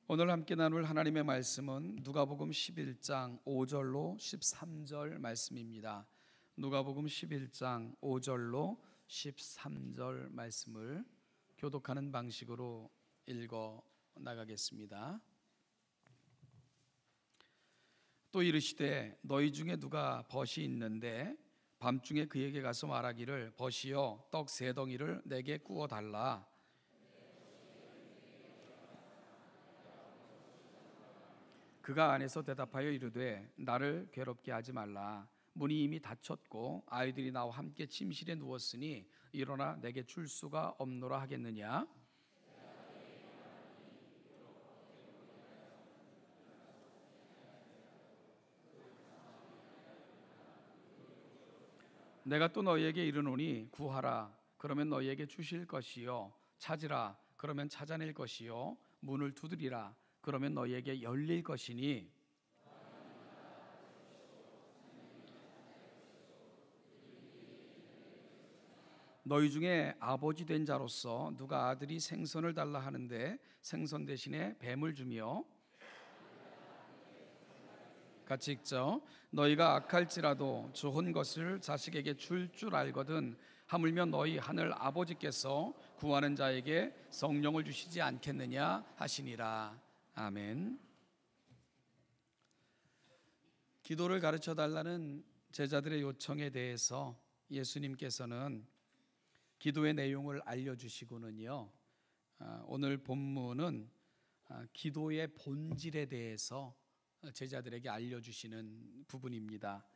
오늘 함께 나눌 하나님의 말씀은 누가복음 11장 5절로 13절 말씀입니다. 누가복음 11장 5절로 13절 말씀을 교독하는 방식으로 읽어 나가겠습니다. 또 이르시되 너희 중에 누가 벗이 있는데 밤중에 그에게 가서 말하기를 벗이여 떡 세 덩이를 내게 구워 달라. 그가 안에서 대답하여 이르되 나를 괴롭게 하지 말라. 문이 이미 닫혔고 아이들이 나와 함께 침실에 누웠으니 일어나 내게 줄 수가 없노라 하겠느냐. 내가 또 너희에게 이르노니 구하라 그러면 너희에게 주실 것이요 찾으라 그러면 찾아낼 것이요 문을 두드리라 그러면 너희에게 열릴 것이니 너희 중에 아버지 된 자로서 누가 아들이 생선을 달라 하는데 생선 대신에 뱀을 주며 같이 읽죠. 너희가 악할지라도 좋은 것을 자식에게 줄 알거든 하물며 너희 하늘 아버지께서 구하는 자에게 성령을 주시지 않겠느냐 하시니라. 아멘. 기도를 가르쳐 달라는 제자들의 요청에 대해서 예수님께서는 기도의 내용을 알려주시고는요, 오늘 본문은 기도의 본질에 대해서 제자들에게 알려주시는 부분입니다.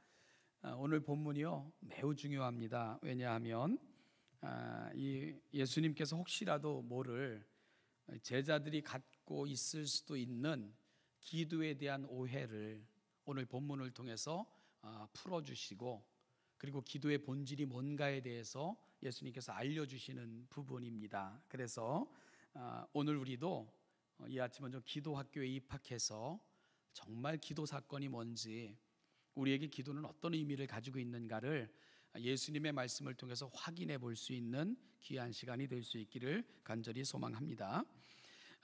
오늘 본문이요 매우 중요합니다. 왜냐하면 이 예수님께서 혹시라도 모를 제자들이 갖고 있을 수도 있는 기도에 대한 오해를 오늘 본문을 통해서 풀어주시고, 그리고 기도의 본질이 뭔가에 대해서 예수님께서 알려주시는 부분입니다. 그래서 오늘 우리도 이 아침은 좀 기도 학교에 입학해서 정말 기도 사건이 뭔지, 우리에게 기도는 어떤 의미를 가지고 있는가를 예수님의 말씀을 통해서 확인해 볼 수 있는 귀한 시간이 될 수 있기를 간절히 소망합니다.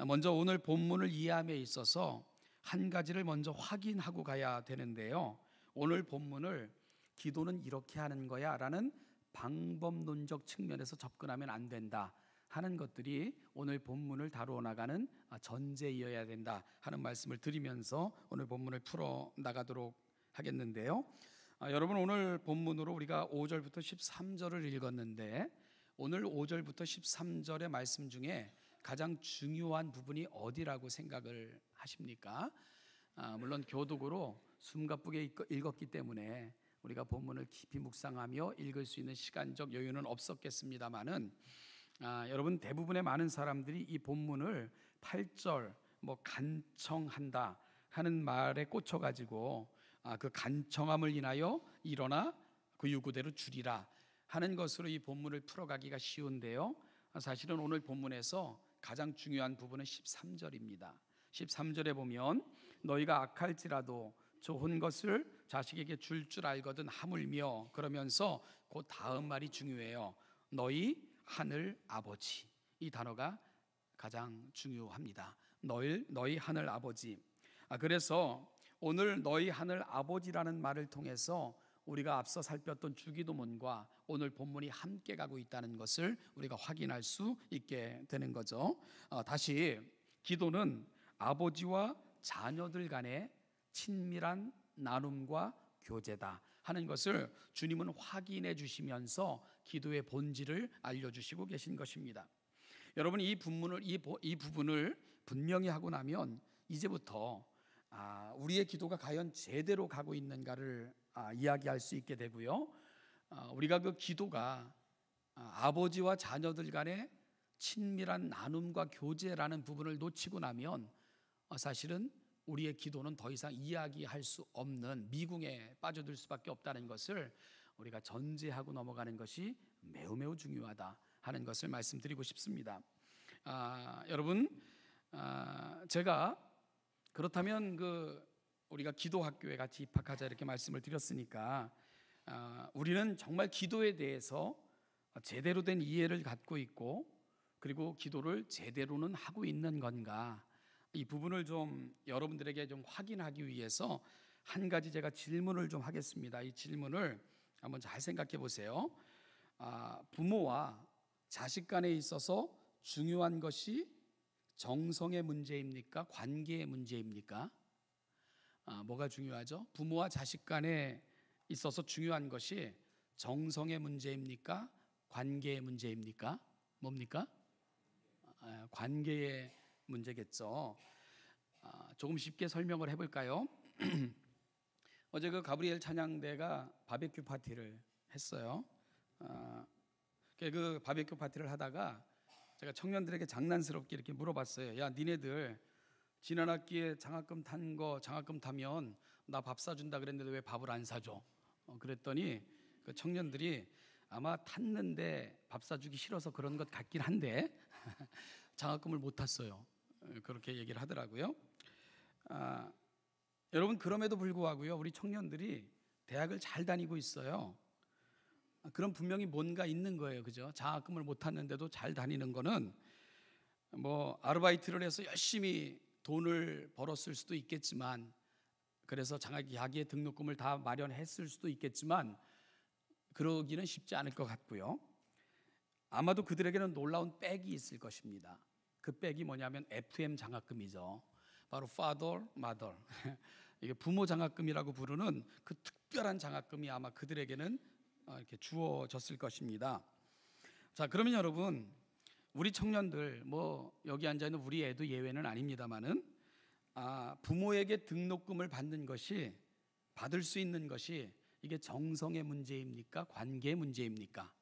먼저 오늘 본문을 이해함에 있어서 한 가지를 먼저 확인하고 가야 되는데요, 오늘 본문을 기도는 이렇게 하는 거야 라는 방법론적 측면에서 접근하면 안 된다 하는 것들이 오늘 본문을 다루어 나가는 전제이어야 된다 하는 말씀을 드리면서 오늘 본문을 풀어 나가도록 하겠는데요, 여러분 오늘 본문으로 우리가 5절부터 13절을 읽었는데 오늘 5절부터 13절의 말씀 중에 가장 중요한 부분이 어디라고 생각을 하십니까? 물론 교독으로 숨가쁘게 읽었기 때문에 우리가 본문을 깊이 묵상하며 읽을 수 있는 시간적 여유는 없었겠습니다만은 여러분 대부분의 많은 사람들이 이 본문을 8절 간청한다 하는 말에 꽂혀가지고 그 간청함을 인하여 일어나 그 유구대로 줄이라 하는 것으로 이 본문을 풀어가기가 쉬운데요, 사실은 오늘 본문에서 가장 중요한 부분은 13절입니다. 13절에 보면 너희가 악할지라도 좋은 것을 자식에게 줄 알거든 하물며, 그러면서 그 다음 말이 중요해요. 너희 하늘 아버지, 이 단어가 가장 중요합니다. 너희 하늘 아버지. 그래서 오늘 너희 하늘 아버지라는 말을 통해서 우리가 앞서 살폈던 주기도문과 오늘 본문이 함께 가고 있다는 것을 우리가 확인할 수 있게 되는 거죠. 다시 기도는 아버지와 자녀들 간의 친밀한 나눔과 교제다 하는 것을 주님은 확인해 주시면서 기도의 본질을 알려주시고 계신 것입니다. 여러분 이 부분을 분명히 하고 나면 이제부터 우리의 기도가 과연 제대로 가고 있는가를 이야기할 수 있게 되고요, 우리가 그 기도가 아버지와 자녀들 간의 친밀한 나눔과 교제라는 부분을 놓치고 나면 사실은 우리의 기도는 더 이상 이야기할 수 없는 미궁에 빠져들 수밖에 없다는 것을 우리가 전제하고 넘어가는 것이 매우 중요하다 하는 것을 말씀드리고 싶습니다. 여러분 제가 그렇다면 우리가 기도학교에 같이 입학하자 이렇게 말씀을 드렸으니까 우리는 정말 기도에 대해서 제대로 된 이해를 갖고 있고 그리고 기도를 제대로는 하고 있는 건가, 이 부분을 좀 여러분들에게 좀 확인하기 위해서 한 가지 제가 질문을 좀 하겠습니다. 이 질문을 한번 잘 생각해 보세요. 부모와 자식 간에 있어서 중요한 것이 정성의 문제입니까? 관계의 문제입니까? 뭐가 중요하죠? 부모와 자식 간에 있어서 중요한 것이 정성의 문제입니까? 관계의 문제입니까? 뭡니까? 관계의 문제겠죠. 조금 쉽게 설명을 해볼까요? 어제 그 가브리엘 찬양대가 바베큐 파티를 했어요. 그 바베큐 파티를 하다가 제가 청년들에게 장난스럽게 이렇게 물어봤어요. 야, 니네들 지난 학기에 장학금 타면 나 밥 사준다 그랬는데 왜 밥을 안 사줘? 그랬더니 그 청년들이 아마 탔는데 밥 사주기 싫어서 그런 것 같긴 한데 장학금을 못 탔어요. 그렇게 얘기를 하더라고요. 여러분, 그럼에도 불구하고요, 우리 청년들이 대학을 잘 다니고 있어요. 그럼 분명히 뭔가 있는 거예요, 그죠? 장학금을 못 탔는데도 잘 다니는 거는 뭐 아르바이트를 해서 열심히 돈을 벌었을 수도 있겠지만, 그래서 자기의 등록금을 다 마련했을 수도 있겠지만 그러기는 쉽지 않을 것 같고요. 아마도 그들에게는 놀라운 백이 있을 것입니다. 그 백이 뭐냐면 FM 장학금이죠. 바로 Father, Mother. 이게 부모 장학금이라고 부르는 그 특별한 장학금이 아마 그들에게는 이렇게 주어졌을 것입니다. 자, 그러면 여러분, 우리 청년들, 뭐 여기 앉아 있는 우리 애도 예외는 아닙니다만은 부모에게 등록금을 받을 수 있는 것이 이게 정성의 문제입니까? 관계의 문제입니까?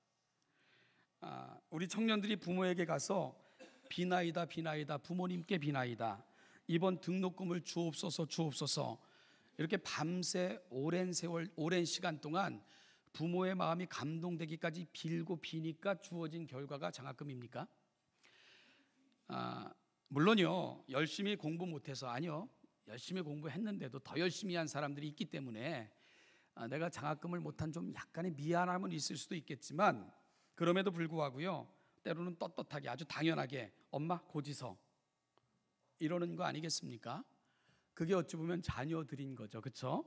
우리 청년들이 부모에게 가서 비나이다 부모님께 비나이다, 이번 등록금을 주옵소서 이렇게 밤새 오랜 시간 동안 부모의 마음이 감동되기까지 빌고 비니까 주어진 결과가 장학금입니까? 물론요, 열심히 공부 못해서, 아니요, 열심히 공부했는데도 더 열심히 한 사람들이 있기 때문에 내가 장학금을 못한 좀 약간의 미안함은 있을 수도 있겠지만, 그럼에도 불구하고요, 때로는 떳떳하게 아주 당연하게 엄마 고지서 이러는 거 아니겠습니까? 그게 어찌 보면 자녀들인 거죠, 그렇죠?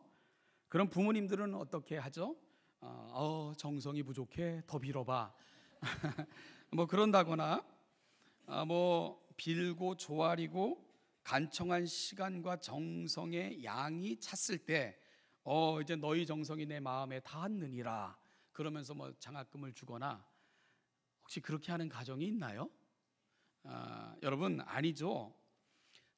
그럼 부모님들은 어떻게 하죠? 정성이 부족해, 더 빌어봐. 뭐 그런다거나 뭐 빌고 조아리고 간청한 시간과 정성의 양이 찼을 때 이제 너희 정성이 내 마음에 닿았느니라 그러면서 뭐 장학금을 주거나, 혹시 그렇게 하는 가정이 있나요? 여러분, 아니죠.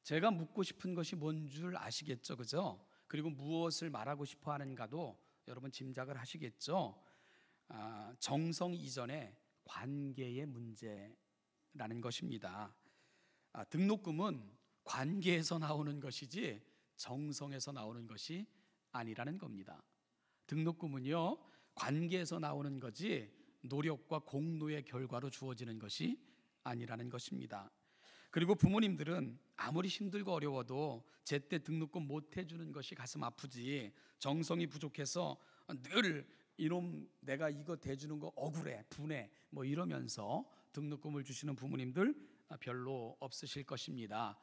제가 묻고 싶은 것이 뭔 줄 아시겠죠, 그죠? 그리고 무엇을 말하고 싶어 하는가도 여러분 짐작을 하시겠죠. 정성 이전에 관계의 문제라는 것입니다. 등록금은 관계에서 나오는 것이지 정성에서 나오는 것이 아니라는 겁니다. 등록금은요, 관계에서 나오는 거지 노력과 공로의 결과로 주어지는 것이 아니라는 것입니다. 그리고 부모님들은 아무리 힘들고 어려워도 제때 등록금 못 해주는 것이 가슴 아프지, 정성이 부족해서 늘 이놈 내가 이거 대주는 거 억울해, 분해 뭐 이러면서 등록금을 주시는 부모님들 별로 없으실 것입니다.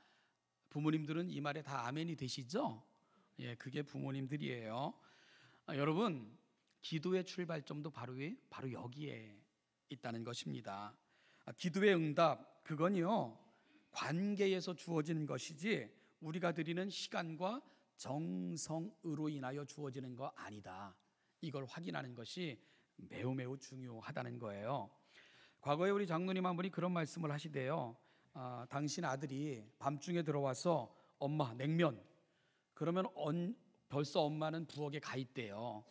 부모님들은 이 말에 다 아멘이 되시죠? 예, 그게 부모님들이에요. 여러분, 기도의 출발점도 바로 여기에 있다는 것입니다. 기도의 응답, 그건요, 관계에서 주어지는 것이지 우리가 드리는 시간과 정성으로 인하여 주어지는 거 아니다. 이걸 확인하는 것이 매우 중요하다는 거예요. 과거에 우리 장로님 한 분이 그런 말씀을 하시대요. 당신 아들이 밤중에 들어와서 엄마 냉면, 그러면 벌써 엄마는 부엌에 가 있대요.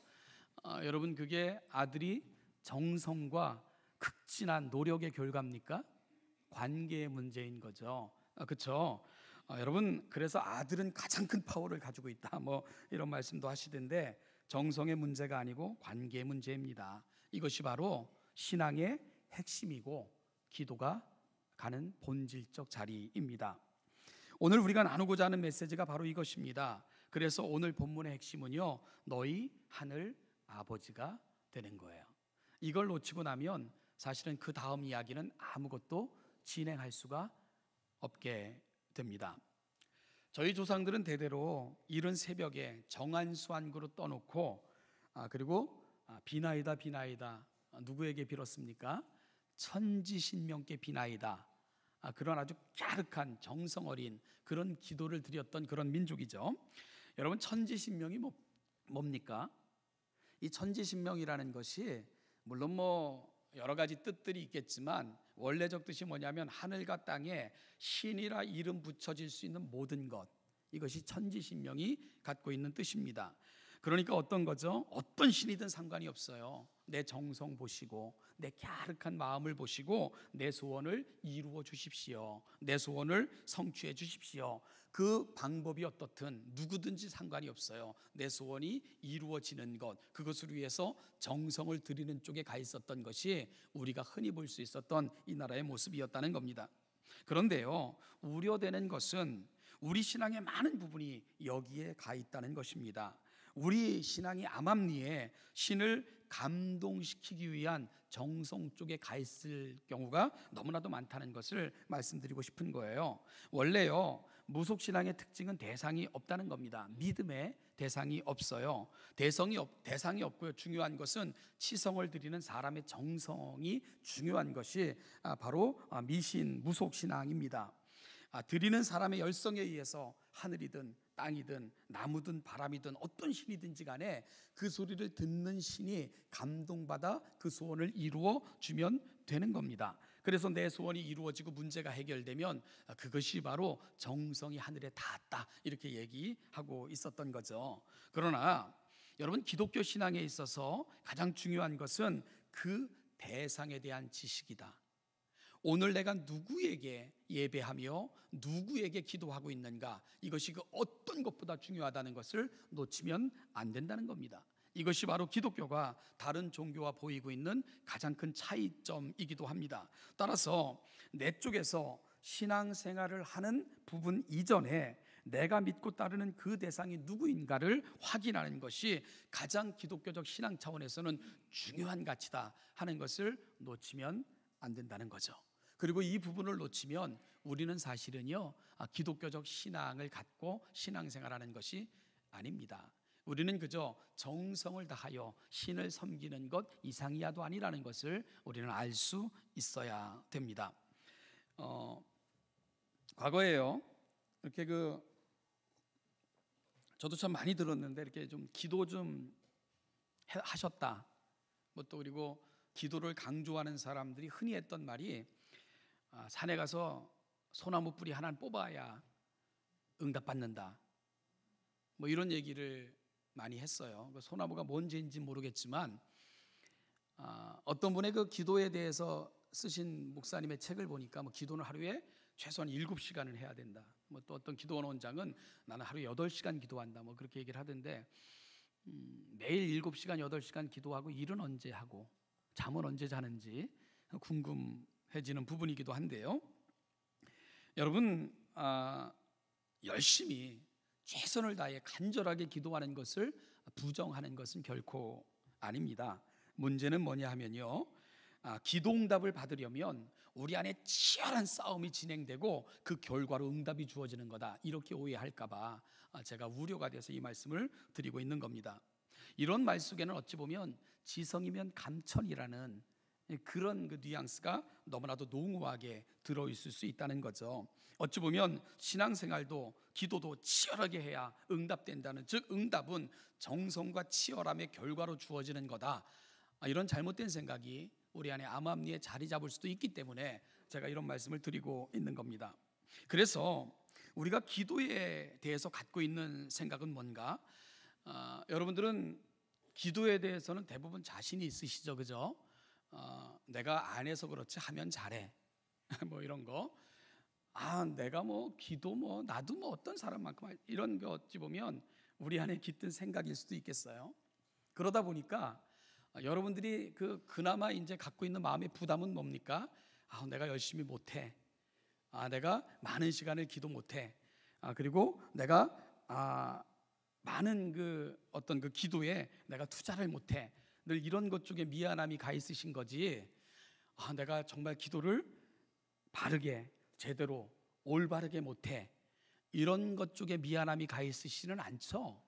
여러분, 그게 아들이 정성과 극진한 노력의 결과입니까? 관계의 문제인 거죠. 그렇죠? 여러분, 그래서 아들은 가장 큰 파워를 가지고 있다, 뭐 이런 말씀도 하시던데, 정성의 문제가 아니고 관계의 문제입니다. 이것이 바로 신앙의 핵심이고 기도가 가는 본질적 자리입니다. 오늘 우리가 나누고자 하는 메시지가 바로 이것입니다. 그래서 오늘 본문의 핵심은요, 너희 하늘 아버지가 되는 거예요. 이걸 놓치고 나면 사실은 그 다음 이야기는 아무것도 진행할 수가 없게 됩니다. 저희 조상들은 대대로 이른 새벽에 정한수안구로 떠놓고 그리고 비나이다 비나이다 누구에게 빌었습니까? 천지신명께 비나이다. 그런 아주 갸륵한 정성 어린 그런 기도를 드렸던 그런 민족이죠. 여러분, 천지신명이 뭡니까? 이 천지신명이라는 것이 물론 여러 가지 뜻들이 있겠지만 원래적 뜻이 뭐냐면 하늘과 땅에 신이라 이름 붙여질 수 있는 모든 것, 이것이 천지신명이 갖고 있는 뜻입니다. 그러니까 어떤 거죠? 어떤 신이든 상관이 없어요. 내 정성 보시고 내 갸륵한 마음을 보시고 내 소원을 이루어 주십시오. 내 소원을 성취해 주십시오. 그 방법이 어떻든 누구든지 상관이 없어요. 내 소원이 이루어지는 것, 그것을 위해서 정성을 들이는 쪽에 가 있었던 것이 우리가 흔히 볼 수 있었던 이 나라의 모습이었다는 겁니다. 그런데요, 우려되는 것은 우리 신앙의 많은 부분이 여기에 가 있다는 것입니다. 우리 신앙이 암암리에 신을 감동시키기 위한 정성 쪽에 가 있을 경우가 너무나도 많다는 것을 말씀드리고 싶은 거예요. 원래요, 무속신앙의 특징은 대상이 없다는 겁니다. 믿음의 대상이 없어요. 대상이 없고요. 중요한 것은 치성을 드리는 사람의 정성이 중요한 것이 바로 미신 무속신앙입니다. 드리는 사람의 열성에 의해서 하늘이든 땅이든 나무든 바람이든 어떤 신이든지 간에 그 소리를 듣는 신이 감동받아 그 소원을 이루어 주면 되는 겁니다. 그래서 내 소원이 이루어지고 문제가 해결되면 그것이 바로 정성이 하늘에 닿았다, 이렇게 얘기하고 있었던 거죠. 그러나 여러분, 기독교 신앙에 있어서 가장 중요한 것은 그 대상에 대한 지식이다. 오늘 내가 누구에게 예배하며 누구에게 기도하고 있는가, 이것이 그 어떤 것보다 중요하다는 것을 놓치면 안 된다는 겁니다. 이것이 바로 기독교가 다른 종교와 보이고 있는 가장 큰 차이점이기도 합니다. 따라서 내 쪽에서 신앙생활을 하는 부분 이전에 내가 믿고 따르는 그 대상이 누구인가를 확인하는 것이 가장 기독교적 신앙 차원에서는 중요한 가치다 하는 것을 놓치면 안 된다는 거죠. 그리고 이 부분을 놓치면 우리는 사실은요, 기독교적 신앙을 갖고 신앙생활하는 것이 아닙니다. 우리는 그저 정성을 다하여 신을 섬기는 것 이상이야도 아니라는 것을 우리는 알 수 있어야 됩니다. 과거에요, 이렇게 저도 참 많이 들었는데, 이렇게 좀 기도 좀 하셨다, 또 그리고 기도를 강조하는 사람들이 흔히 했던 말이 산에 가서 소나무 뿌리 하나는 뽑아야 응답받는다, 이런 얘기를 많이 했어요. 소나무가 뭔지인지 모르겠지만 어떤 분의 그 기도에 대해서 쓰신 목사님의 책을 보니까 기도는 하루에 최소한 7시간을 해야 된다. 또 어떤 기도원 원장은 나는 하루에 8시간 기도한다, 그렇게 얘기를 하던데, 매일 7시간 8시간 기도하고 일은 언제 하고 잠은 언제 자는지 궁금해지는 부분이기도 한데요. 여러분, 열심히 최선을 다해 간절하게 기도하는 것을 부정하는 것은 결코 아닙니다. 문제는 뭐냐 하면요, 기도 응답을 받으려면 우리 안에 치열한 싸움이 진행되고 그 결과로 응답이 주어지는 거다, 이렇게 오해할까 봐 제가 우려가 돼서 이 말씀을 드리고 있는 겁니다. 이런 말 속에는 어찌 보면 지성이면 감천이라는 그런 뉘앙스가 너무나도 농후하게 들어있을 수 있다는 거죠. 어찌 보면 신앙생활도 기도도 치열하게 해야 응답된다는, 즉 응답은 정성과 치열함의 결과로 주어지는 거다, 이런 잘못된 생각이 우리 안에 암암리에 자리 잡을 수도 있기 때문에 제가 이런 말씀을 드리고 있는 겁니다. 그래서 우리가 기도에 대해서 갖고 있는 생각은 뭔가, 여러분들은 기도에 대해서는 대부분 자신이 있으시죠, 그죠? 내가 안 해서 그렇지 하면 잘해 이런 거, 내가 기도 나도 어떤 사람만큼, 이런 거 어찌 보면 우리 안에 깃든 생각일 수도 있겠어요. 그러다 보니까 여러분들이 그나마 이제 갖고 있는 마음의 부담은 뭡니까? 내가 열심히 못해, 내가 많은 시간을 기도 못해, 그리고 내가 많은 어떤 기도에 내가 투자를 못해, 늘 이런 것 쪽에 미안함이 가 있으신 거지, 내가 정말 기도를 바르게 제대로 올바르게 못해, 이런 것 쪽에 미안함이 가 있으시는 않죠?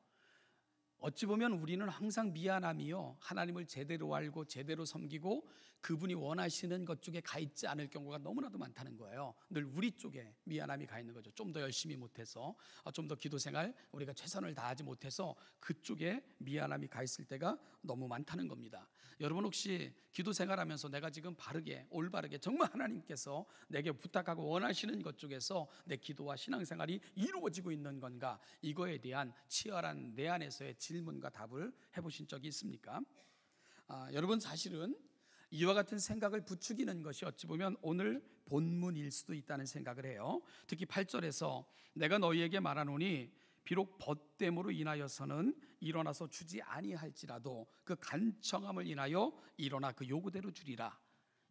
어찌 보면 우리는 항상 미안함이요, 하나님을 제대로 알고 제대로 섬기고 그분이 원하시는 것 쪽에 가 있지 않을 경우가 너무나도 많다는 거예요. 늘 우리 쪽에 미안함이 가 있는 거죠. 좀 더 열심히 못해서, 좀 더 기도 생활 우리가 최선을 다하지 못해서 그쪽에 미안함이 가 있을 때가 너무 많다는 겁니다. 여러분 혹시 기도 생활하면서 내가 지금 바르게 올바르게 정말 하나님께서 내게 부탁하고 원하시는 것 쪽에서 내 기도와 신앙생활이 이루어지고 있는 건가, 이거에 대한 치열한 내 안에서의 질문과 답을 해보신 적이 있습니까? 여러분 사실은 이와 같은 생각을 부추기는 것이 어찌 보면 오늘 본문일 수도 있다는 생각을 해요. 특히 8절에서 내가 너희에게 말하노니 비록 벗됨으로 인하여서는 일어나서 주지 아니할지라도 그 간청함을 인하여 일어나 그 요구대로 주리라.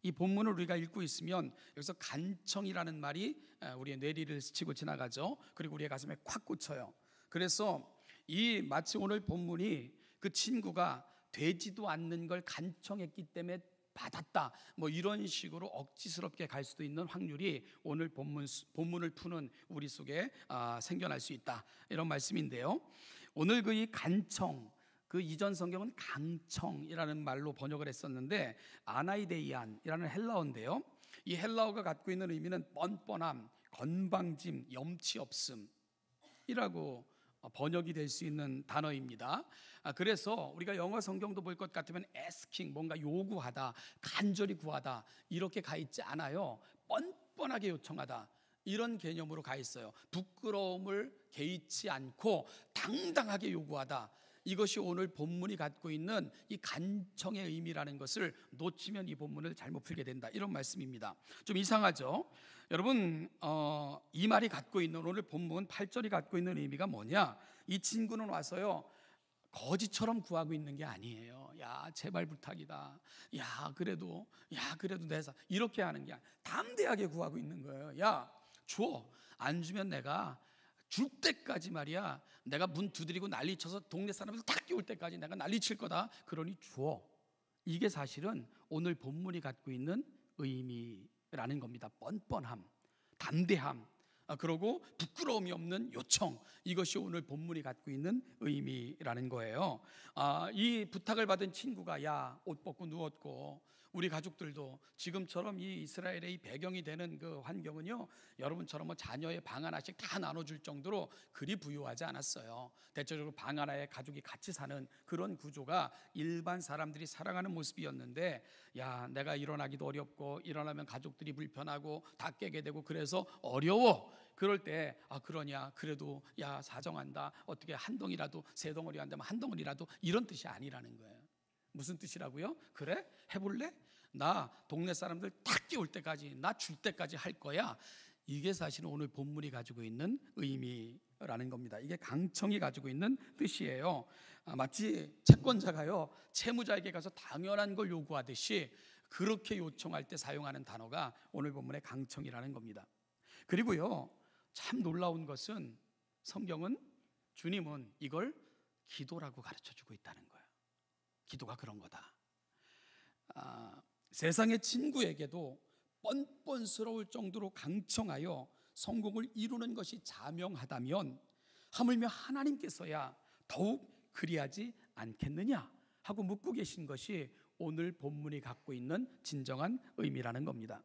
이 본문을 우리가 읽고 있으면 여기서 간청이라는 말이 우리의 뇌리를 스치고 지나가죠. 그리고 우리의 가슴에 콱 꽂혀요. 그래서 이 마치 오늘 본문이 그 친구가 되지도 않는 걸 간청했기 때문에 받았다, 뭐 이런 식으로 억지스럽게 갈 수도 있는 확률이 오늘 본문을 푸는 우리 속에 생겨날 수 있다, 이런 말씀인데요. 오늘 그 이 간청, 그 이전 성경은 강청이라는 말로 번역을 했었는데 아나이데이안이라는 헬라어인데요, 이 헬라어가 갖고 있는 의미는 뻔뻔함, 건방짐, 염치 없음이라고 번역이 될 수 있는 단어입니다. 그래서 우리가 영어 성경도 볼 것 같으면 asking, 뭔가 요구하다, 간절히 구하다, 이렇게 가 있지 않아요. 뻔뻔하게 요청하다, 이런 개념으로 가 있어요. 부끄러움을 개의치 않고 당당하게 요구하다, 이것이 오늘 본문이 갖고 있는 이 간청의 의미라는 것을 놓치면 이 본문을 잘못 풀게 된다, 이런 말씀입니다. 좀 이상하죠? 여러분, 이 말이 갖고 있는, 오늘 본문 8절이 갖고 있는 의미가 뭐냐? 이 친구는 와서요, 거지처럼 구하고 있는 게 아니에요. 야, 제발 부탁이다. 야, 그래도 내사, 이렇게 하는 게 아니라 담대하게 구하고 있는 거예요. 야, 줘. 안 주면 내가 줄 때까지 말이야, 내가 문 두드리고 난리쳐서 동네 사람들 다 깨울 때까지 내가 난리칠 거다. 그러니 줘. 이게 사실은 오늘 본문이 갖고 있는 의미라는 겁니다. 뻔뻔함, 담대함, 그리고 부끄러움이 없는 요청, 이것이 오늘 본문이 갖고 있는 의미라는 거예요. 이 부탁을 받은 친구가 야, 옷 벗고 누웠고, 우리 가족들도 지금처럼 이 이스라엘의 이 배경이 되는 그 환경은요, 여러분처럼 뭐 자녀의 방 하나씩 다 나눠줄 정도로 그리 부유하지 않았어요. 대체적으로 방 하나에 가족이 같이 사는 그런 구조가 일반 사람들이 살아가는 모습이었는데, 야, 내가 일어나기도 어렵고 일어나면 가족들이 불편하고 다 깨게 되고 그래서 어려워. 그럴 때 그러냐, 그래도 야, 사정한다, 어떻게 한 덩이라도, 세 덩어리 한다면 한 덩어리라도, 이런 뜻이 아니라는 거예요. 무슨 뜻이라고요? 그래? 해볼래? 나 동네 사람들 다 깨울 때까지, 나 줄 때까지 할 거야. 이게 사실은 오늘 본문이 가지고 있는 의미라는 겁니다. 이게 강청이 가지고 있는 뜻이에요. 마치 채권자가요, 채무자에게 가서 당연한 걸 요구하듯이 그렇게 요청할 때 사용하는 단어가 오늘 본문의 강청이라는 겁니다. 그리고요, 참 놀라운 것은 성경은, 주님은 이걸 기도라고 가르쳐주고 있다는 거예요. 기도가 그런 거다. 세상의 친구에게도 뻔뻔스러울 정도로 강청하여 성공을 이루는 것이 자명하다면 하물며 하나님께서야 더욱 그리하지 않겠느냐 하고 묻고 계신 것이 오늘 본문이 갖고 있는 진정한 의미라는 겁니다.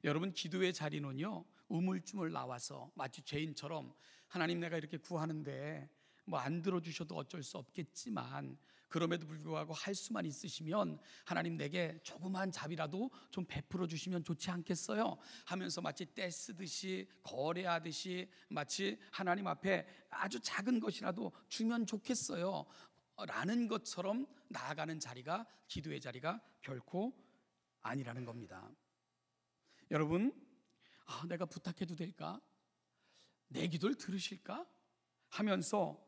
여러분, 기도의 자리는요, 우물쭈물 나와서 마치 죄인처럼 하나님, 내가 이렇게 구하는데 뭐 안 들어주셔도 어쩔 수 없겠지만 그럼에도 불구하고 할 수만 있으시면 하나님, 내게 조그만 잡이라도 좀 베풀어 주시면 좋지 않겠어요? 하면서 마치 떼쓰듯이, 거래하듯이, 마치 하나님 앞에 아주 작은 것이라도 주면 좋겠어요 라는 것처럼 나아가는 자리가 기도의 자리가 결코 아니라는 겁니다. 여러분, 내가 부탁해도 될까? 내 기도를 들으실까? 하면서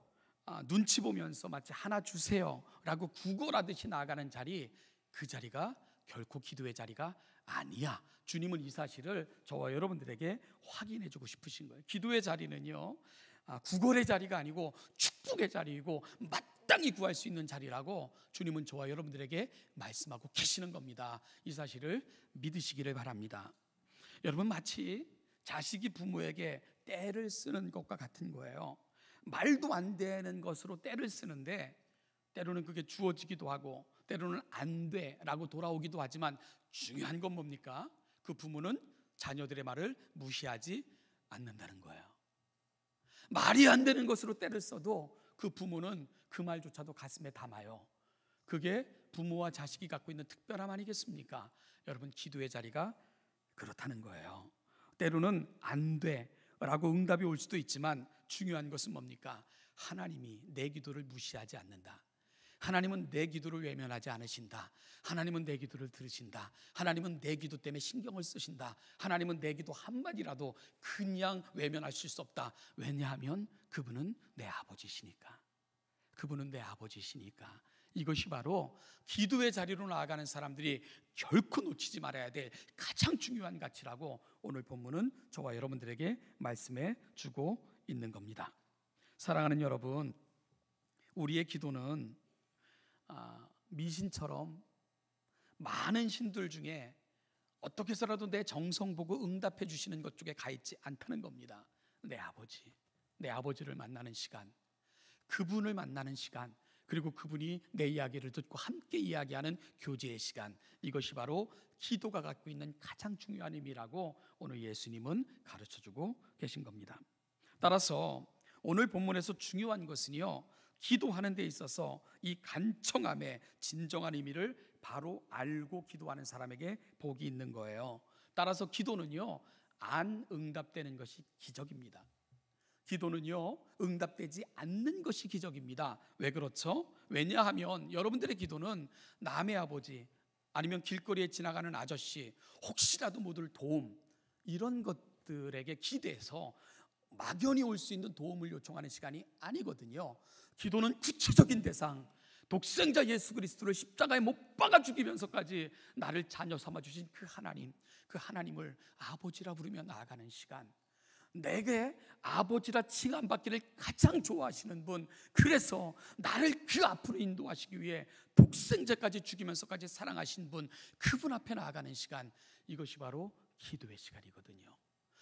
눈치 보면서 마치 하나 주세요 라고 구걸하듯이 나아가는 자리, 그 자리가 결코 기도의 자리가 아니야. 주님은 이 사실을 저와 여러분들에게 확인해 주고 싶으신 거예요. 기도의 자리는요, 구걸의 자리가 아니고 축복의 자리이고 마땅히 구할 수 있는 자리라고 주님은 저와 여러분들에게 말씀하고 계시는 겁니다. 이 사실을 믿으시기를 바랍니다. 여러분, 마치 자식이 부모에게 떼를 쓰는 것과 같은 거예요. 말도 안 되는 것으로 떼를 쓰는데 때로는 그게 주어지기도 하고 때로는 안 돼라고 돌아오기도 하지만 중요한 건 뭡니까? 그 부모는 자녀들의 말을 무시하지 않는다는 거예요. 말이 안 되는 것으로 떼를 써도 그 부모는 그 말조차도 가슴에 담아요. 그게 부모와 자식이 갖고 있는 특별함 아니겠습니까? 여러분, 기도의 자리가 그렇다는 거예요. 때로는 안 돼라고 응답이 올 수도 있지만 중요한 것은 뭡니까? 하나님이 내 기도를 무시하지 않는다. 하나님은 내 기도를 외면하지 않으신다. 하나님은 내 기도를 들으신다. 하나님은 내 기도 때문에 신경을 쓰신다. 하나님은 내 기도 한마디라도 그냥 외면하실 수 없다. 왜냐하면 그분은 내 아버지시니까. 그분은 내 아버지시니까. 이것이 바로 기도의 자리로 나아가는 사람들이 결코 놓치지 말아야 될 가장 중요한 가치라고 오늘 본문은 저와 여러분들에게 말씀해 주고 있는 겁니다. 사랑하는 여러분, 우리의 기도는 미신처럼 많은 신들 중에 어떻게 해서라도 내 정성 보고 응답해 주시는 것 쪽에 가 있지 않다는 겁니다. 내 아버지를 만나는 시간, 그분을 만나는 시간, 그리고 그분이 내 이야기를 듣고 함께 이야기하는 교제의 시간, 이것이 바로 기도가 갖고 있는 가장 중요한 의미라고 오늘 예수님은 가르쳐주고 계신 겁니다. 따라서 오늘 본문에서 중요한 것은요, 기도하는 데 있어서 이 간청함의 진정한 의미를 바로 알고 기도하는 사람에게 복이 있는 거예요. 따라서 기도는요, 안 응답되는 것이 기적입니다. 기도는요, 응답되지 않는 것이 기적입니다. 왜 그렇죠? 왜냐하면 여러분들의 기도는 남의 아버지, 아니면 길거리에 지나가는 아저씨, 혹시라도 못 올 도움, 이런 것들에게 기대서 막연히 올 수 있는 도움을 요청하는 시간이 아니거든요. 기도는 구체적인 대상, 독생자 예수 그리스도를 십자가에 못 박아 죽이면서까지 나를 자녀 삼아 주신 그 하나님을 아버지라 부르며 나아가는 시간, 내게 아버지라 칭함받기를 가장 좋아하시는 분, 그래서 나를 그 앞으로 인도하시기 위해 독생자까지 죽이면서까지 사랑하신 분, 그분 앞에 나아가는 시간, 이것이 바로 기도의 시간이거든요.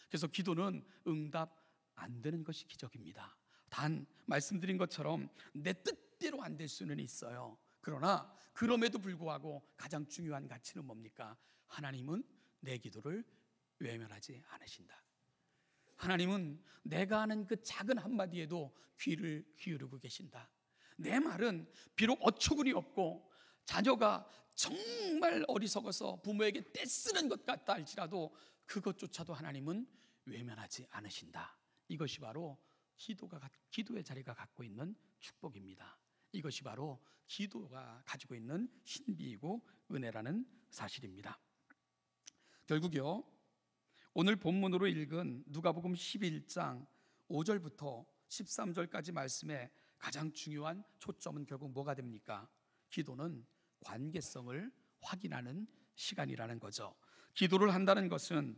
그래서 기도는 응답 안 되는 것이 기적입니다. 단 말씀드린 것처럼 내 뜻대로 안 될 수는 있어요. 그러나 그럼에도 불구하고 가장 중요한 가치는 뭡니까? 하나님은 내 기도를 외면하지 않으신다. 하나님은 내가 하는 그 작은 한마디에도 귀를 기울이고 계신다. 내 말은 비록 어처구니 없고 자녀가 정말 어리석어서 부모에게 떼쓰는 것 같다 할지라도 그것조차도 하나님은 외면하지 않으신다. 이것이 바로 기도의 자리가 갖고 있는 축복입니다. 이것이 바로 기도가 가지고 있는 신비이고 은혜라는 사실입니다. 결국요, 오늘 본문으로 읽은 누가복음 11장 5절부터 13절까지 말씀에 가장 중요한 초점은 결국 뭐가 됩니까? 기도는 관계성을 확인하는 시간이라는 거죠. 기도를 한다는 것은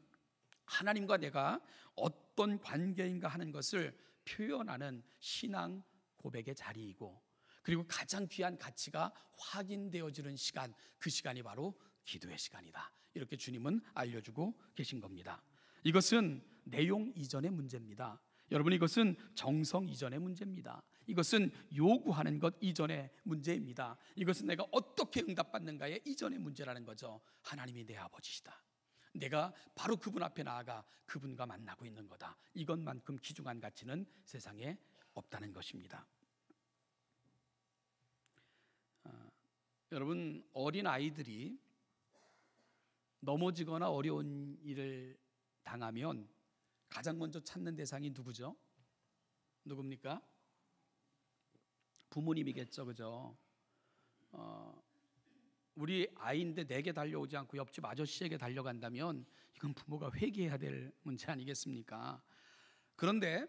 하나님과 내가 어떤 관계인가 하는 것을 표현하는 신앙 고백의 자리이고, 그리고 가장 귀한 가치가 확인되어지는 시간, 그 시간이 바로 기도의 시간이다. 이렇게 주님은 알려주고 계신 겁니다. 이것은 내용 이전의 문제입니다. 여러분, 이것은 정성 이전의 문제입니다. 이것은 요구하는 것 이전의 문제입니다. 이것은 내가 어떻게 응답받는가의 이전의 문제라는 거죠. 하나님이 내 아버지시다. 내가 바로 그분 앞에 나아가 그분과 만나고 있는 거다. 이것만큼 귀중한 가치는 세상에 없다는 것입니다. 여러분, 어린 아이들이 넘어지거나 어려운 일을 당하면 가장 먼저 찾는 대상이 누구죠? 누굽니까? 부모님이겠죠, 그죠? 우리 아이인데 내게 달려오지 않고 옆집 아저씨에게 달려간다면 이건 부모가 회개해야 될 문제 아니겠습니까? 그런데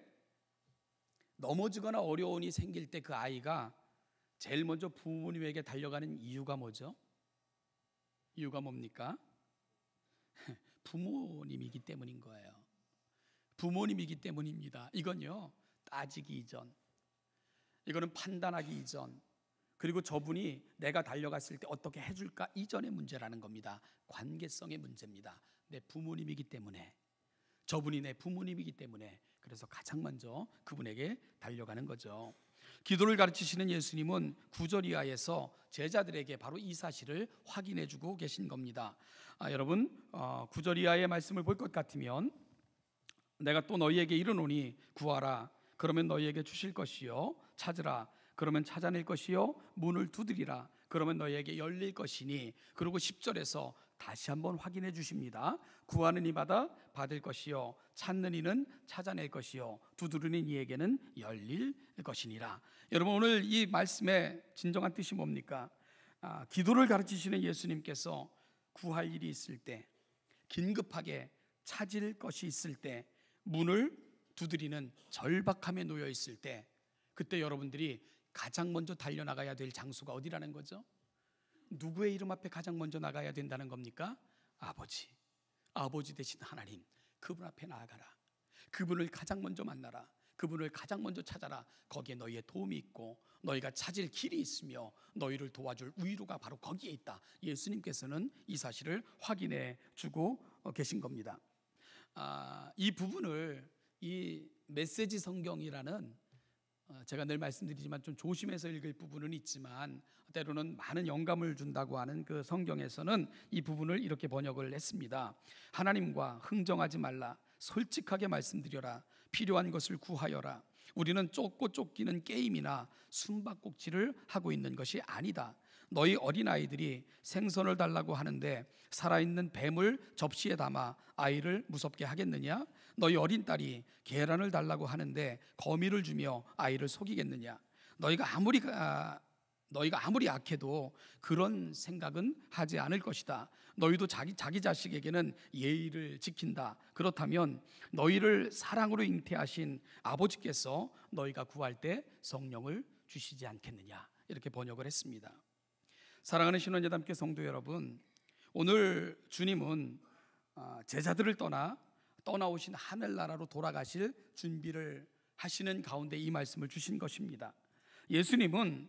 넘어지거나 어려운 일이 생길 때 그 아이가 제일 먼저 부모님에게 달려가는 이유가 뭐죠? 이유가 뭡니까? 부모님이기 때문인 거예요. 부모님이기 때문입니다. 이건요, 따지기 이전, 이거는 판단하기 이전, 그리고 저분이 내가 달려갔을 때 어떻게 해줄까 이전의 문제라는 겁니다. 관계성의 문제입니다. 내 부모님이기 때문에, 저분이 내 부모님이기 때문에 그래서 가장 먼저 그분에게 달려가는 거죠. 기도를 가르치시는 예수님은 구절 이하에서 제자들에게 바로 이 사실을 확인해 주고 계신 겁니다. 여러분, 구절 이하의 말씀을 볼 것 같으면, 내가 또 너희에게 이르노니 구하라 그러면 너희에게 주실 것이요, 찾으라 그러면 찾아낼 것이요, 문을 두드리라 그러면 너희에게 열릴 것이니. 그리고 10절에서 다시 한번 확인해 주십니다. 구하는 이마다 받을 것이요, 찾는 이는 찾아낼 것이요, 두드리는 이에게는 열릴 것이니라. 여러분, 오늘 이 말씀의 진정한 뜻이 뭡니까? 기도를 가르치시는 예수님께서 구할 일이 있을 때, 긴급하게 찾을 것이 있을 때, 문을 두드리는 절박함에 놓여 있을 때, 그때 여러분들이 가장 먼저 달려나가야 될 장소가 어디라는 거죠? 누구의 이름 앞에 가장 먼저 나가야 된다는 겁니까? 아버지, 아버지 되신 하나님, 그분 앞에 나아가라. 그분을 가장 먼저 만나라. 그분을 가장 먼저 찾아라. 거기에 너희의 도움이 있고 너희가 찾을 길이 있으며 너희를 도와줄 위로가 바로 거기에 있다. 예수님께서는 이 사실을 확인해 주고 계신 겁니다. 이 부분을 이 메시지 성경이라는, 제가 늘 말씀드리지만 좀 조심해서 읽을 부분은 있지만 때로는 많은 영감을 준다고 하는 그 성경에서는 이 부분을 이렇게 번역을 했습니다. 하나님과 흥정하지 말라. 솔직하게 말씀드려라. 필요한 것을 구하여라. 우리는 쫓고 쫓기는 게임이나 숨바꼭질을 하고 있는 것이 아니다. 너희 어린아이들이 생선을 달라고 하는데 살아있는 뱀을 접시에 담아 아이를 무섭게 하겠느냐? 너희 어린 딸이 계란을 달라고 하는데 거미를 주며 아이를 속이겠느냐? 너희가 아무리 악해도 그런 생각은 하지 않을 것이다. 너희도 자기 자식에게는 예의를 지킨다. 그렇다면 너희를 사랑으로 잉태하신 아버지께서 너희가 구할 때 성령을 주시지 않겠느냐? 이렇게 번역을 했습니다. 사랑하는 신원예담교 성도 여러분, 오늘 주님은 제자들을 떠나오신 하늘나라로 돌아가실 준비를 하시는 가운데 이 말씀을 주신 것입니다. 예수님은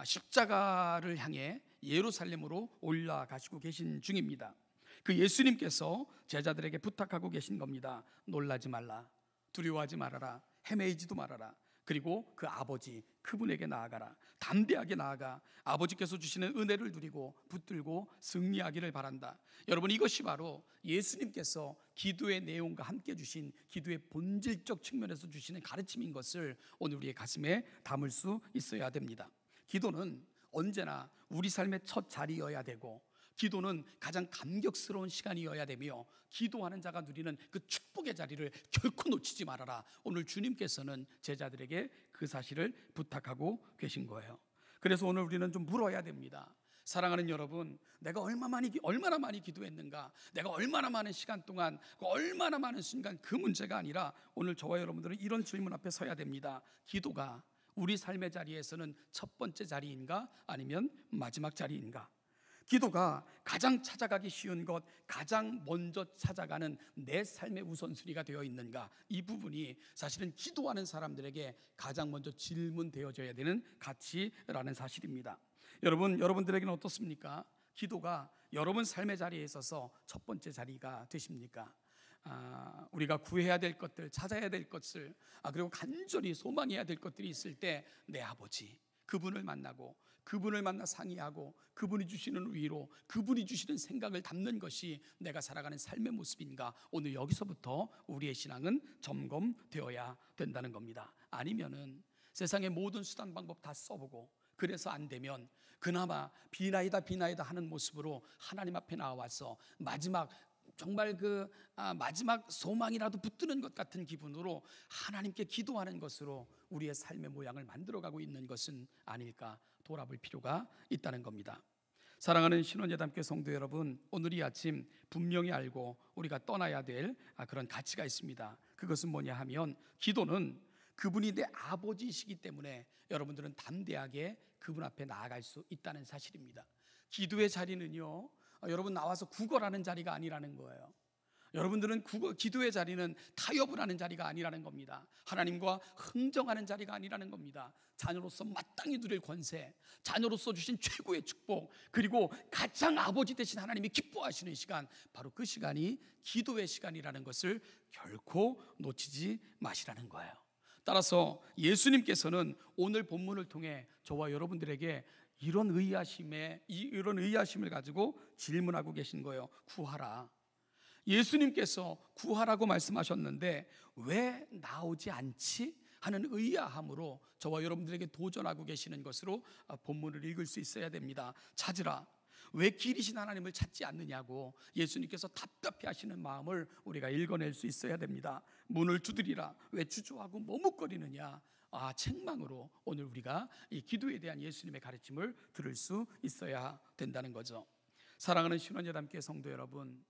십자가를 향해 예루살렘으로 올라가시고 계신 중입니다. 그 예수님께서 제자들에게 부탁하고 계신 겁니다. 놀라지 말라, 두려워하지 말아라, 헤매이지도 말아라. 그리고 그 아버지, 그분에게 나아가라. 담대하게 나아가 아버지께서 주시는 은혜를 누리고 붙들고 승리하기를 바란다. 여러분, 이것이 바로 예수님께서 기도의 내용과 함께 주신 기도의 본질적 측면에서 주시는 가르침인 것을 오늘 우리의 가슴에 담을 수 있어야 됩니다. 기도는 언제나 우리 삶의 첫 자리여야 되고, 기도는 가장 감격스러운 시간이어야 되며, 기도하는 자가 누리는 그 축복의 자리를 결코 놓치지 말아라. 오늘 주님께서는 제자들에게 그 사실을 부탁하고 계신 거예요. 그래서 오늘 우리는 좀 물어야 됩니다. 사랑하는 여러분, 내가 얼마나 많이 기도했는가, 내가 얼마나 많은 시간 동안, 얼마나 많은 순간, 그 문제가 아니라 오늘 저와 여러분들은 이런 질문 앞에 서야 됩니다. 기도가 우리 삶의 자리에서는 첫 번째 자리인가, 아니면 마지막 자리인가? 기도가 가장 찾아가기 쉬운 것, 가장 먼저 찾아가는 내 삶의 우선순위가 되어 있는가? 이 부분이 사실은 기도하는 사람들에게 가장 먼저 질문되어져야 되는 가치라는 사실입니다. 여러분들에게는 어떻습니까? 기도가 여러분 삶의 자리에 있어서 첫 번째 자리가 되십니까? 우리가 구해야 될 것들, 찾아야 될 것을, 그리고 간절히 소망해야 될 것들이 있을 때 내 아버지, 그분을 만나 상의하고 그분이 주시는 위로, 그분이 주시는 생각을 담는 것이 내가 살아가는 삶의 모습인가? 오늘 여기서부터 우리의 신앙은 점검되어야 된다는 겁니다. 아니면은 세상의 모든 수단 방법 다 써보고 그래서 안 되면 그나마 비나이다 하는 모습으로 하나님 앞에 나와서 정말 마지막 소망이라도 붙드는 것 같은 기분으로 하나님께 기도하는 것으로 우리의 삶의 모양을 만들어가고 있는 것은 아닐까 돌아볼 필요가 있다는 겁니다. 사랑하는 신원예담교 성도 여러분, 오늘 이 아침 분명히 알고 우리가 떠나야 될 그런 가치가 있습니다. 그것은 뭐냐 하면, 기도는 그분이 내 아버지이시기 때문에 여러분들은 담대하게 그분 앞에 나아갈 수 있다는 사실입니다. 기도의 자리는요, 여러분 나와서 구걸하는 자리가 아니라는 거예요. 여러분들은 기도의 자리는 타협을 하는 자리가 아니라는 겁니다. 하나님과 흥정하는 자리가 아니라는 겁니다. 자녀로서 마땅히 누릴 권세, 자녀로서 주신 최고의 축복, 그리고 가장 아버지 되신 하나님이 기뻐하시는 시간, 바로 그 시간이 기도의 시간이라는 것을 결코 놓치지 마시라는 거예요. 따라서 예수님께서는 오늘 본문을 통해 저와 여러분들에게 이런 의아심을 가지고 질문하고 계신 거예요. 구하라. 예수님께서 구하라고 말씀하셨는데 왜 나오지 않지? 하는 의아함으로 저와 여러분들에게 도전하고 계시는 것으로 본문을 읽을 수 있어야 됩니다. 찾으라. 왜 길이신 하나님을 찾지 않느냐고 예수님께서 답답해 하시는 마음을 우리가 읽어낼 수 있어야 됩니다. 문을 두드리라. 왜 주저하고 머뭇거리느냐? 책망으로 오늘 우리가 이 기도에 대한 예수님의 가르침을 들을 수 있어야 된다는 거죠. 사랑하는 신원예담교회 성도 여러분,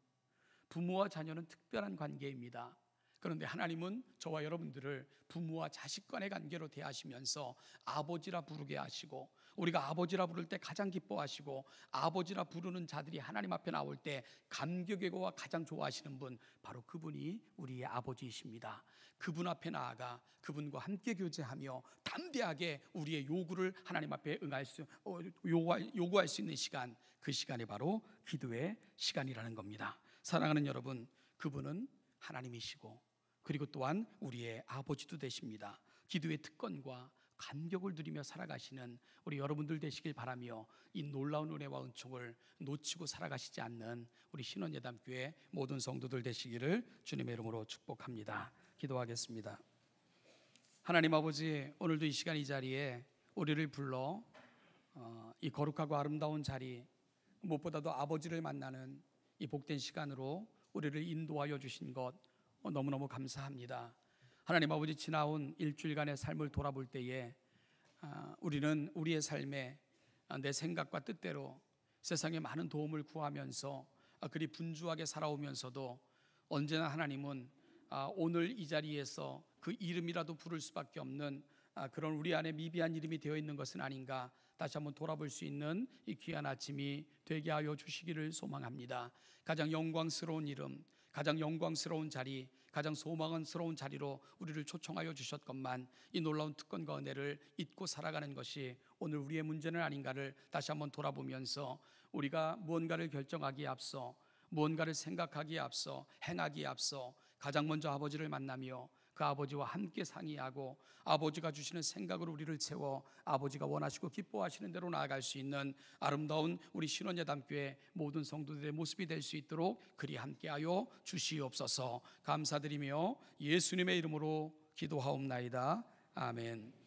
부모와 자녀는 특별한 관계입니다. 그런데 하나님은 저와 여러분들을 부모와 자식 간의 관계로 대하시면서 아버지라 부르게 하시고, 우리가 아버지라 부를 때 가장 기뻐하시고, 아버지라 부르는 자들이 하나님 앞에 나올 때 감격이고 가장 좋아하시는 분, 바로 그분이 우리의 아버지이십니다. 그분 앞에 나아가 그분과 함께 교제하며 담대하게 우리의 요구를 하나님 앞에 요구할 수 있는 시간, 그 시간이 바로 기도의 시간이라는 겁니다. 사랑하는 여러분, 그분은 하나님이시고 그리고 또한 우리의 아버지도 되십니다. 기도의 특권과 감격을 누리며 살아가시는 우리 여러분들 되시길 바라며, 이 놀라운 은혜와 은총을 놓치고 살아가시지 않는 우리 신원예담교회 모든 성도들 되시기를 주님의 이름으로 축복합니다. 기도하겠습니다. 하나님 아버지, 오늘도 이 시간 이 자리에 우리를 불러 이 거룩하고 아름다운 자리, 무엇보다도 아버지를 만나는 이 복된 시간으로 우리를 인도하여 주신 것 너무너무 감사합니다. 하나님 아버지, 지나온 일주일간의 삶을 돌아볼 때에 우리는 우리의 삶에 내 생각과 뜻대로 세상에 많은 도움을 구하면서 그리 분주하게 살아오면서도 언제나 하나님은 오늘 이 자리에서 그 이름이라도 부를 수밖에 없는 그런 우리 안에 미비한 이름이 되어 있는 것은 아닌가 다시 한번 돌아볼 수 있는 이 귀한 아침이 되게 하여 주시기를 소망합니다. 가장 영광스러운 이름, 가장 영광스러운 자리, 가장 소망스러운 자리로 우리를 초청하여 주셨건만 이 놀라운 특권과 은혜를 잊고 살아가는 것이 오늘 우리의 문제는 아닌가를 다시 한번 돌아보면서 우리가 무언가를 결정하기에 앞서, 무언가를 생각하기에 앞서, 행하기에 앞서 가장 먼저 아버지를 만나며 그 아버지와 함께 상의하고 아버지가 주시는 생각으로 우리를 채워 아버지가 원하시고 기뻐하시는 대로 나아갈 수 있는 아름다운 우리 신원예담교회 모든 성도들의 모습이 될 수 있도록 그리 함께하여 주시옵소서. 감사드리며 예수님의 이름으로 기도하옵나이다. 아멘.